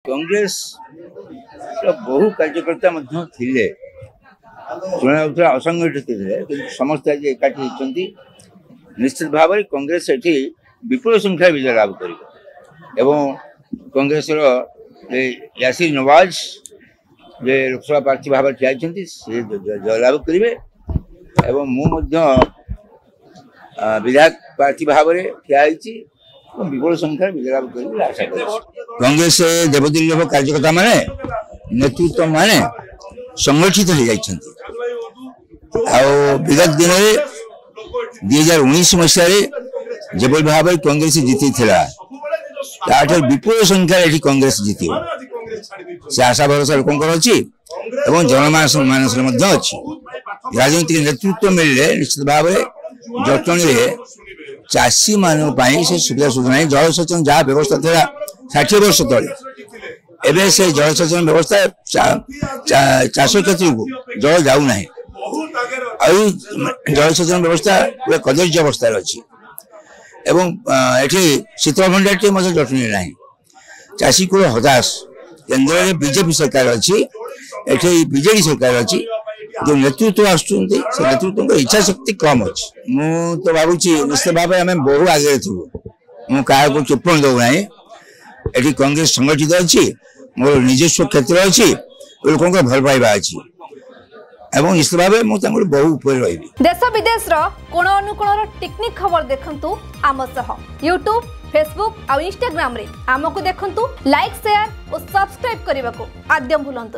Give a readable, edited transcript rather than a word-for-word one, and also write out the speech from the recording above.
कांग्रेस बहु कार्यकर्ता थे शुणा असंगठित थे समस्त आज एकाठी होती निश्चित भाव में कांग्रेस ये विपुल संख्या विजय लाभ कर कांग्रेस यासिर नवाज जे लोकसभा प्रार्थी भाव ठिया जयलाभ करेंगे विधायक प्रार्थी भाव में ठिया विपुल संख्या विजय लाभ कर आशा कर कांग्रेस देवदीय कार्यकर्ता माने नेतृत्व माने संगठित हो विगत दिन में 2019 मसीह जबल भाव कांग्रेस जीती विपुल संख्या कांग्रेस जीत से आशा भरोसा लोक अच्छी जनमानस अच्छी राजनीतिक नेतृत्व मिले निश्चित भाव जटणी चाषी मान सुविधा सुविधा जलसेचन जहाँ व्यवस्था था 60 वर्ष तले से जलसेचन व्यवस्था चाष क्षेत्र को जल जाऊना जलसेचन व्यवस्था पूरा कदर्य अवस्था अच्छी शीतल भंडार जटनी ना चाषी को हताश केन्द्र में बीजेपी सरकार अच्छी बीजेडी सरकार अच्छी जो नेतृत्व नेतृत्व इच्छा शक्ति कम अच्छी तो भावुची निश्चित भाव आम बहु आगे थी मुझे टिप्पणी दौना ये कांग्रेस संगठित अच्छी मोर निजस्व क्षेत्र अच्छी लोक भल पाइबा अच्छी निश्चित भाव मुझे बहु ऊपर रही देश विदेश कोण अनुकोण टेक्निक खबर देखंतु आम सह यूट्यूब फेसबुक और इंस्टाग्राम रे आमको देखंतु लाइक शेयर और सब्सक्राइब करने को आद्यम भूलंतुनि।